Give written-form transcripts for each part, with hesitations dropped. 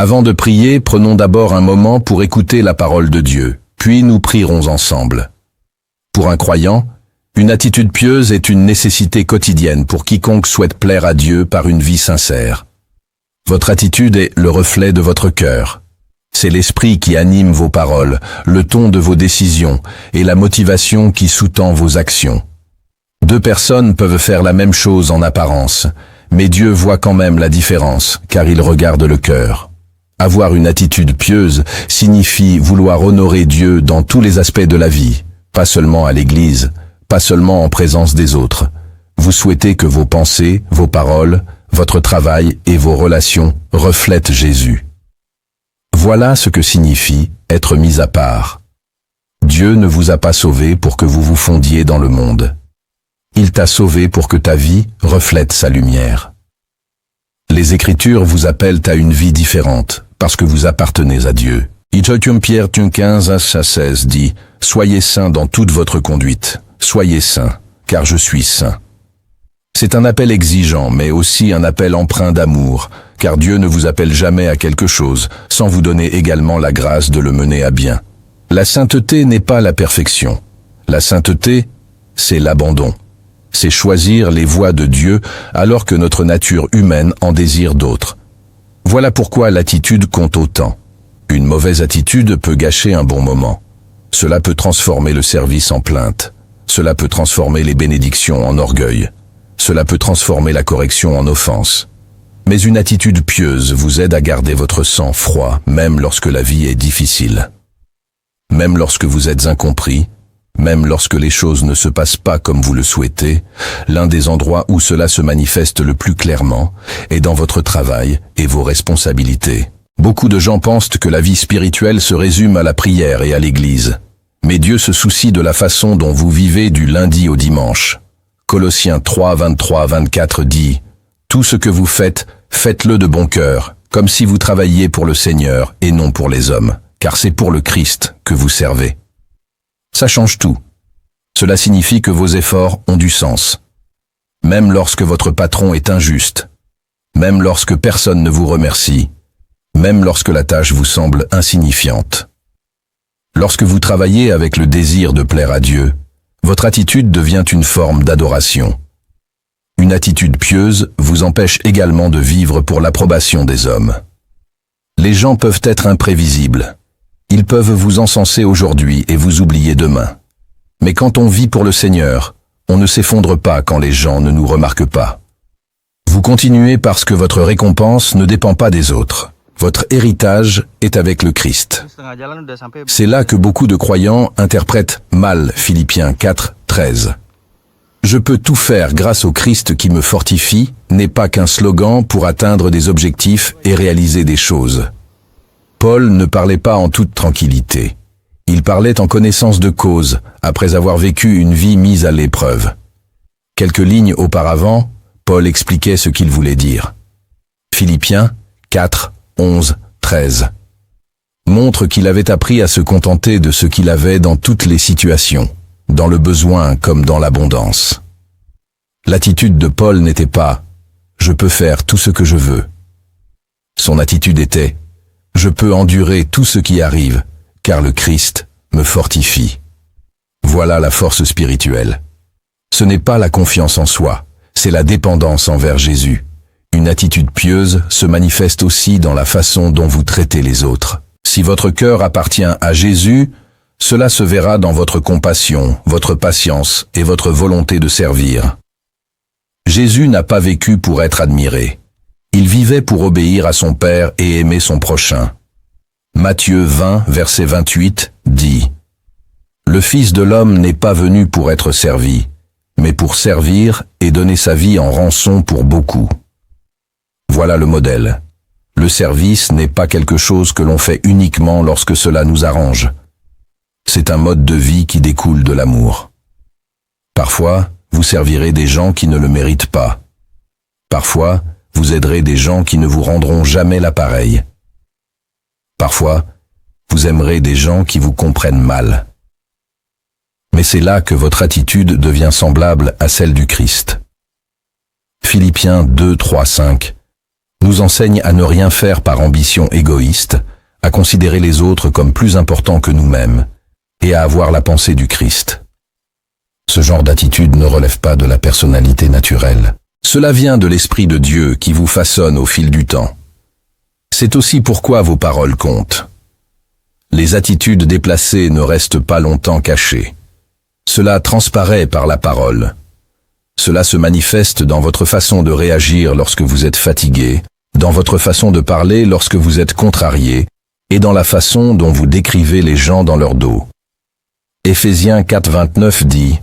Avant de prier, prenons d'abord un moment pour écouter la parole de Dieu, puis nous prierons ensemble. Pour un croyant, une attitude pieuse est une nécessité quotidienne pour quiconque souhaite plaire à Dieu par une vie sincère. Votre attitude est le reflet de votre cœur. C'est l'esprit qui anime vos paroles, le ton de vos décisions et la motivation qui sous-tend vos actions. Deux personnes peuvent faire la même chose en apparence, mais Dieu voit quand même la différence, car il regarde le cœur. Avoir une attitude pieuse signifie vouloir honorer Dieu dans tous les aspects de la vie, pas seulement à l'église, pas seulement en présence des autres. Vous souhaitez que vos pensées, vos paroles, votre travail et vos relations reflètent Jésus. Voilà ce que signifie être mis à part. Dieu ne vous a pas sauvé pour que vous vous fondiez dans le monde. Il t'a sauvé pour que ta vie reflète sa lumière. Les Écritures vous appellent à une vie différente, parce que vous appartenez à Dieu. 1 Pierre 15:16 dit « Soyez saints dans toute votre conduite, soyez saints, car je suis saint. » C'est un appel exigeant, mais aussi un appel empreint d'amour, car Dieu ne vous appelle jamais à quelque chose, sans vous donner également la grâce de le mener à bien. La sainteté n'est pas la perfection. La sainteté, c'est l'abandon. C'est choisir les voies de Dieu alors que notre nature humaine en désire d'autres. Voilà pourquoi l'attitude compte autant. Une mauvaise attitude peut gâcher un bon moment. Cela peut transformer le service en plainte. Cela peut transformer les bénédictions en orgueil. Cela peut transformer la correction en offense. Mais une attitude pieuse vous aide à garder votre sang froid, même lorsque la vie est difficile. Même lorsque vous êtes incompris, même lorsque les choses ne se passent pas comme vous le souhaitez, l'un des endroits où cela se manifeste le plus clairement est dans votre travail et vos responsabilités. Beaucoup de gens pensent que la vie spirituelle se résume à la prière et à l'église. Mais Dieu se soucie de la façon dont vous vivez du lundi au dimanche. Colossiens 3:23-24 dit « Tout ce que vous faites, faites-le de bon cœur, comme si vous travailliez pour le Seigneur et non pour les hommes, car c'est pour le Christ que vous servez. » Ça change tout. Cela signifie que vos efforts ont du sens. Même lorsque votre patron est injuste, même lorsque personne ne vous remercie, même lorsque la tâche vous semble insignifiante. Lorsque vous travaillez avec le désir de plaire à Dieu, votre attitude devient une forme d'adoration. Une attitude pieuse vous empêche également de vivre pour l'approbation des hommes. Les gens peuvent être imprévisibles. Ils peuvent vous encenser aujourd'hui et vous oublier demain. Mais quand on vit pour le Seigneur, on ne s'effondre pas quand les gens ne nous remarquent pas. Vous continuez parce que votre récompense ne dépend pas des autres. Votre héritage est avec le Christ. C'est là que beaucoup de croyants interprètent mal Philippiens 4:13. « Je peux tout faire grâce au Christ qui me fortifie » n'est pas qu'un slogan pour atteindre des objectifs et réaliser des choses. Paul ne parlait pas en toute tranquillité. Il parlait en connaissance de cause, après avoir vécu une vie mise à l'épreuve. Quelques lignes auparavant, Paul expliquait ce qu'il voulait dire. Philippiens 4:11-13 montre qu'il avait appris à se contenter de ce qu'il avait dans toutes les situations, dans le besoin comme dans l'abondance. L'attitude de Paul n'était pas « je peux faire tout ce que je veux ». Son attitude était « je peux endurer tout ce qui arrive, car le Christ me fortifie ». Voilà la force spirituelle. Ce n'est pas la confiance en soi, c'est la dépendance envers Jésus. Une attitude pieuse se manifeste aussi dans la façon dont vous traitez les autres. Si votre cœur appartient à Jésus, cela se verra dans votre compassion, votre patience et votre volonté de servir. Jésus n'a pas vécu pour être admiré. Il vivait pour obéir à son Père et aimer son prochain. Matthieu 20, verset 28, dit « Le Fils de l'homme n'est pas venu pour être servi, mais pour servir et donner sa vie en rançon pour beaucoup. » Voilà le modèle. Le service n'est pas quelque chose que l'on fait uniquement lorsque cela nous arrange. C'est un mode de vie qui découle de l'amour. Parfois, vous servirez des gens qui ne le méritent pas. Parfois, vous aiderez des gens qui ne vous rendront jamais l'appareil. Parfois, vous aimerez des gens qui vous comprennent mal. Mais c'est là que votre attitude devient semblable à celle du Christ. Philippiens 2:3-5 nous enseigne à ne rien faire par ambition égoïste, à considérer les autres comme plus importants que nous-mêmes, et à avoir la pensée du Christ. Ce genre d'attitude ne relève pas de la personnalité naturelle. Cela vient de l'Esprit de Dieu qui vous façonne au fil du temps. C'est aussi pourquoi vos paroles comptent. Les attitudes déplacées ne restent pas longtemps cachées. Cela transparaît par la parole. Cela se manifeste dans votre façon de réagir lorsque vous êtes fatigué, dans votre façon de parler lorsque vous êtes contrarié, et dans la façon dont vous décrivez les gens dans leur dos. Éphésiens 4:29 dit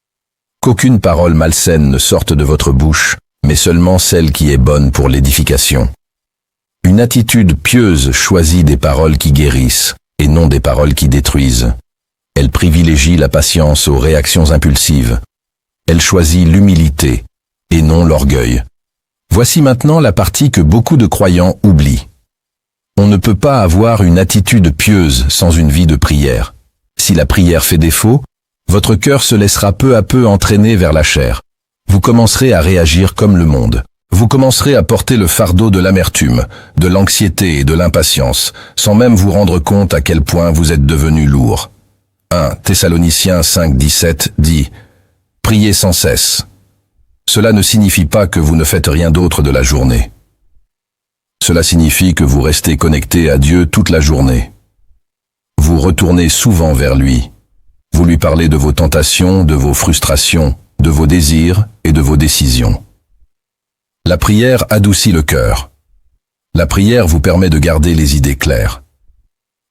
« Qu'aucune parole malsaine ne sorte de votre bouche, mais seulement celle qui est bonne pour l'édification. » Une attitude pieuse choisit des paroles qui guérissent, et non des paroles qui détruisent. Elle privilégie la patience aux réactions impulsives. Elle choisit l'humilité, et non l'orgueil. Voici maintenant la partie que beaucoup de croyants oublient. On ne peut pas avoir une attitude pieuse sans une vie de prière. Si la prière fait défaut, votre cœur se laissera peu à peu entraîner vers la chair. Vous commencerez à réagir comme le monde. Vous commencerez à porter le fardeau de l'amertume, de l'anxiété et de l'impatience, sans même vous rendre compte à quel point vous êtes devenu lourd. 1 Thessaloniciens 5:17 dit « Priez sans cesse ». Cela ne signifie pas que vous ne faites rien d'autre de la journée. Cela signifie que vous restez connecté à Dieu toute la journée. Vous retournez souvent vers lui. Vous lui parlez de vos tentations, de vos frustrations, de vos désirs et de vos décisions. La prière adoucit le cœur. La prière vous permet de garder les idées claires.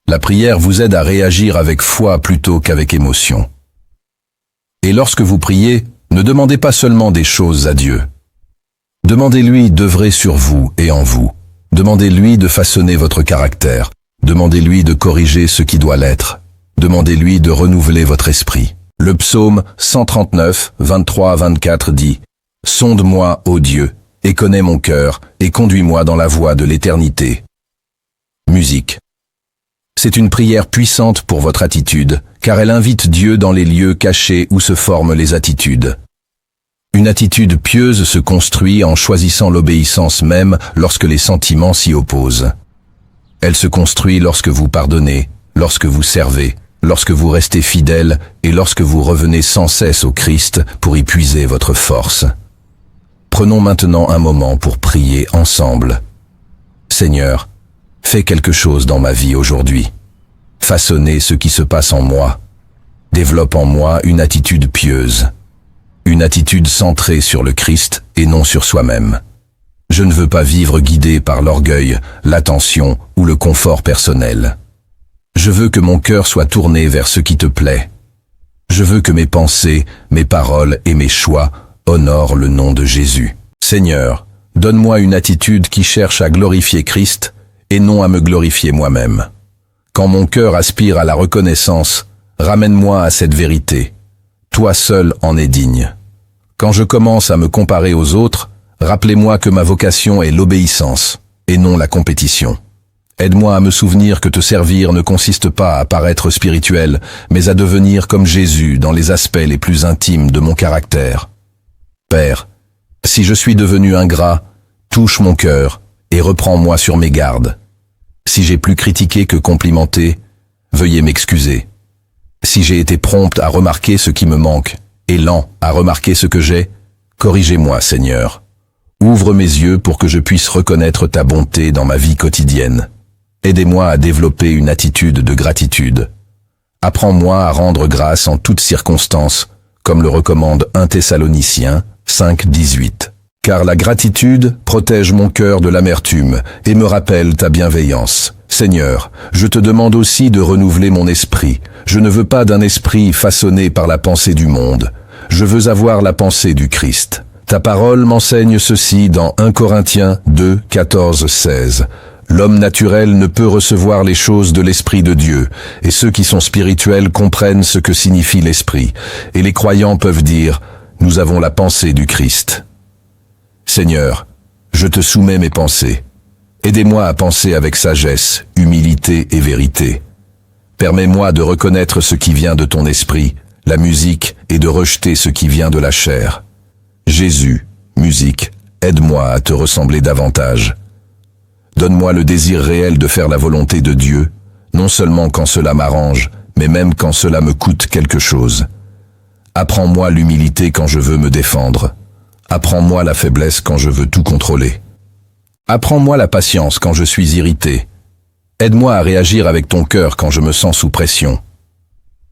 La prière vous aide à réagir avec foi plutôt qu'avec émotion. Et lorsque vous priez, ne demandez pas seulement des choses à Dieu. Demandez-lui d'œuvrer sur vous et en vous. Demandez-lui de façonner votre caractère. Demandez-lui de corriger ce qui doit l'être. Demandez-lui de renouveler votre esprit. Le psaume 139, 23-24 dit « Sonde-moi, ô Dieu, et connais mon cœur, et conduis-moi dans la voie de l'éternité. » Musique. C'est une prière puissante pour votre attitude, car elle invite Dieu dans les lieux cachés où se forment les attitudes. Une attitude pieuse se construit en choisissant l'obéissance même lorsque les sentiments s'y opposent. Elle se construit lorsque vous pardonnez, lorsque vous servez, lorsque vous restez fidèle et lorsque vous revenez sans cesse au Christ pour y puiser votre force. Prenons maintenant un moment pour prier ensemble. Seigneur, fais quelque chose dans ma vie aujourd'hui. Façonnez ce qui se passe en moi. Développe en moi une attitude pieuse. Une attitude centrée sur le Christ et non sur soi-même. Je ne veux pas vivre guidé par l'orgueil, l'attention ou le confort personnel. Je veux que mon cœur soit tourné vers ce qui te plaît. Je veux que mes pensées, mes paroles et mes choix honorent le nom de Jésus. Seigneur, donne-moi une attitude qui cherche à glorifier Christ et non à me glorifier moi-même. Quand mon cœur aspire à la reconnaissance, ramène-moi à cette vérité. Toi seul en es digne. Quand je commence à me comparer aux autres, rappelez-moi que ma vocation est l'obéissance et non la compétition. Aide-moi à me souvenir que te servir ne consiste pas à paraître spirituel, mais à devenir comme Jésus dans les aspects les plus intimes de mon caractère. Père, si je suis devenu ingrat, touche mon cœur et reprends-moi sur mes gardes. Si j'ai plus critiqué que complimenté, veuillez m'excuser. Si j'ai été prompt à remarquer ce qui me manque et lent à remarquer ce que j'ai, corrigez-moi, Seigneur. Ouvre mes yeux pour que je puisse reconnaître ta bonté dans ma vie quotidienne. Aidez-moi à développer une attitude de gratitude. Apprends-moi à rendre grâce en toutes circonstances, comme le recommande 1 Thessaloniciens 5:18. Car la gratitude protège mon cœur de l'amertume et me rappelle ta bienveillance. Seigneur, je te demande aussi de renouveler mon esprit. Je ne veux pas d'un esprit façonné par la pensée du monde. Je veux avoir la pensée du Christ. Ta parole m'enseigne ceci dans 1 Corinthiens 2, 14, 16. L'homme naturel ne peut recevoir les choses de l'Esprit de Dieu, et ceux qui sont spirituels comprennent ce que signifie l'Esprit, et les croyants peuvent dire « Nous avons la pensée du Christ ». Seigneur, je te soumets mes pensées. Aidez-moi à penser avec sagesse, humilité et vérité. Permets-moi de reconnaître ce qui vient de ton esprit, la musique, et de rejeter ce qui vient de la chair. Jésus, musique, aide-moi à te ressembler davantage. Donne-moi le désir réel de faire la volonté de Dieu, non seulement quand cela m'arrange, mais même quand cela me coûte quelque chose. Apprends-moi l'humilité quand je veux me défendre. Apprends-moi la faiblesse quand je veux tout contrôler. Apprends-moi la patience quand je suis irrité. Aide-moi à réagir avec ton cœur quand je me sens sous pression.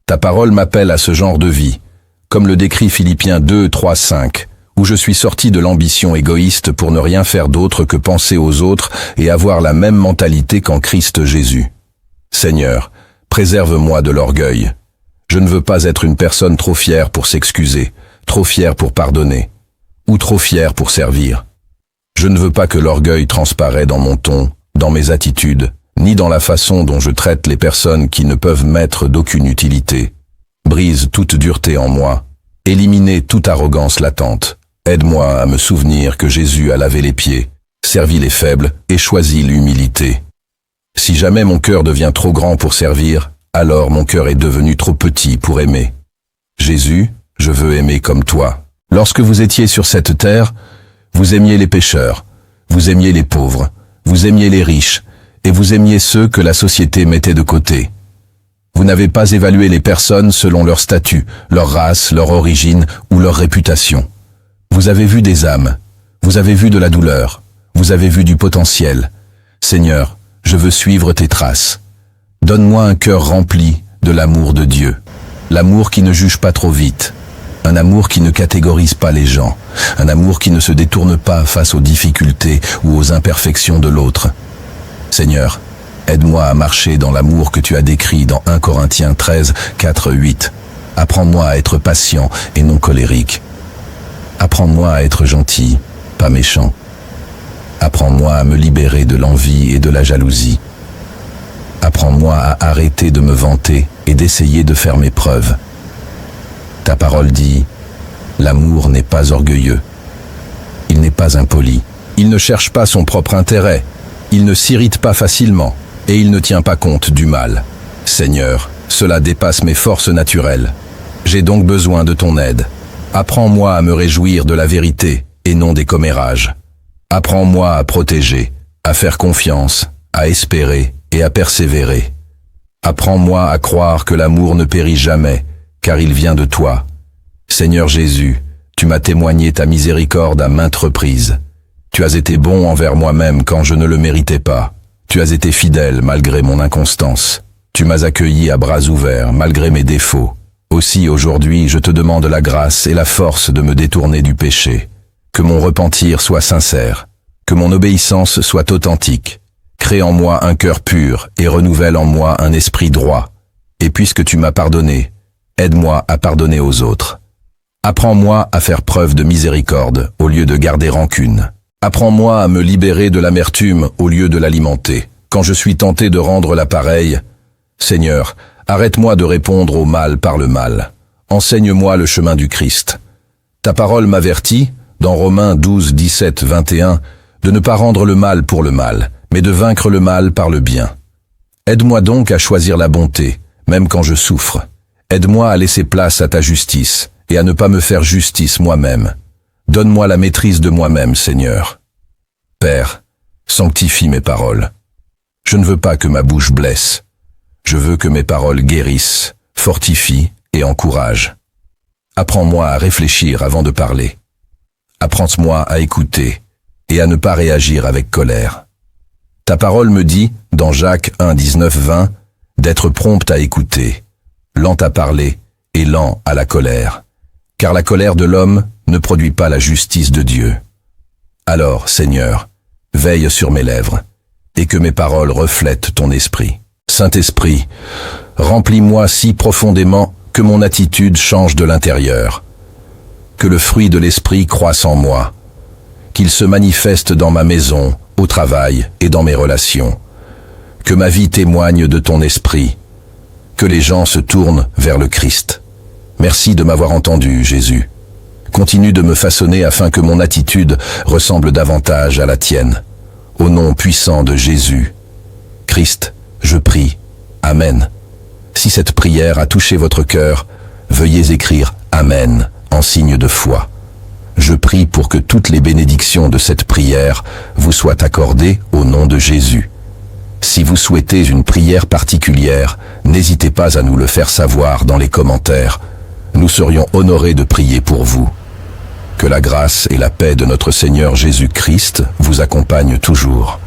Ta parole m'appelle à ce genre de vie, comme le décrit Philippiens 2, 3, 5, où je suis sorti de l'ambition égoïste pour ne rien faire d'autre que penser aux autres et avoir la même mentalité qu'en Christ Jésus. Seigneur, préserve-moi de l'orgueil. Je ne veux pas être une personne trop fière pour s'excuser, trop fière pour pardonner, ou trop fière pour servir. Je ne veux pas que l'orgueil transparaisse dans mon ton, dans mes attitudes, ni dans la façon dont je traite les personnes qui ne peuvent m'être d'aucune utilité. Brise toute dureté en moi, éliminer toute arrogance latente. Aide-moi à me souvenir que Jésus a lavé les pieds, servi les faibles et choisi l'humilité. Si jamais mon cœur devient trop grand pour servir, alors mon cœur est devenu trop petit pour aimer. Jésus, je veux aimer comme toi. Lorsque vous étiez sur cette terre, vous aimiez les pécheurs, vous aimiez les pauvres, vous aimiez les riches, et vous aimiez ceux que la société mettait de côté. Vous n'avez pas évalué les personnes selon leur statut, leur race, leur origine ou leur réputation. Vous avez vu des âmes, vous avez vu de la douleur, vous avez vu du potentiel. Seigneur, je veux suivre tes traces. Donne-moi un cœur rempli de l'amour de Dieu, l'amour qui ne juge pas trop vite, un amour qui ne catégorise pas les gens, un amour qui ne se détourne pas face aux difficultés ou aux imperfections de l'autre. Seigneur, aide-moi à marcher dans l'amour que tu as décrit dans 1 Corinthiens 13, 4, 8. Apprends-moi à être patient et non colérique. Apprends-moi à être gentil, pas méchant. Apprends-moi à me libérer de l'envie et de la jalousie. Apprends-moi à arrêter de me vanter et d'essayer de faire mes preuves. Ta parole dit, l'amour n'est pas orgueilleux. Il n'est pas impoli. Il ne cherche pas son propre intérêt. Il ne s'irrite pas facilement. Et il ne tient pas compte du mal. Seigneur, cela dépasse mes forces naturelles. J'ai donc besoin de ton aide. Apprends-moi à me réjouir de la vérité et non des commérages. Apprends-moi à protéger, à faire confiance, à espérer et à persévérer. Apprends-moi à croire que l'amour ne périt jamais, car il vient de toi. Seigneur Jésus, tu m'as témoigné ta miséricorde à maintes reprises. Tu as été bon envers moi-même quand je ne le méritais pas. Tu as été fidèle malgré mon inconstance. Tu m'as accueilli à bras ouverts malgré mes défauts. Aussi aujourd'hui je te demande la grâce et la force de me détourner du péché. Que mon repentir soit sincère, que mon obéissance soit authentique. Crée en moi un cœur pur et renouvelle en moi un esprit droit. Et puisque tu m'as pardonné, aide-moi à pardonner aux autres. Apprends-moi à faire preuve de miséricorde au lieu de garder rancune. Apprends-moi à me libérer de l'amertume au lieu de l'alimenter. Quand je suis tenté de rendre l'appareil, Seigneur, arrête-moi de répondre au mal par le mal. Enseigne-moi le chemin du Christ. Ta parole m'avertit, dans Romains 12, 17, 21, de ne pas rendre le mal pour le mal, mais de vaincre le mal par le bien. Aide-moi donc à choisir la bonté, même quand je souffre. Aide-moi à laisser place à ta justice, et à ne pas me faire justice moi-même. Donne-moi la maîtrise de moi-même, Seigneur. Père, sanctifie mes paroles. Je ne veux pas que ma bouche blesse. Je veux que mes paroles guérissent, fortifient et encouragent. Apprends-moi à réfléchir avant de parler. Apprends-moi à écouter et à ne pas réagir avec colère. Ta parole me dit, dans Jacques 1, 19, 20, d'être prompte à écouter, lent à parler et lent à la colère. Car la colère de l'homme ne produit pas la justice de Dieu. Alors, Seigneur, veille sur mes lèvres, et que mes paroles reflètent ton esprit. Saint-Esprit, remplis-moi si profondément que mon attitude change de l'intérieur. Que le fruit de l'esprit croisse en moi, qu'il se manifeste dans ma maison, au travail et dans mes relations. Que ma vie témoigne de ton esprit, que les gens se tournent vers le Christ. Merci de m'avoir entendu, Jésus. Continue de me façonner afin que mon attitude ressemble davantage à la tienne. Au nom puissant de Jésus. Christ, je prie. Amen. Si cette prière a touché votre cœur, veuillez écrire Amen en signe de foi. Je prie pour que toutes les bénédictions de cette prière vous soient accordées au nom de Jésus. Si vous souhaitez une prière particulière, n'hésitez pas à nous le faire savoir dans les commentaires. Nous serions honorés de prier pour vous. Que la grâce et la paix de notre Seigneur Jésus-Christ vous accompagnent toujours.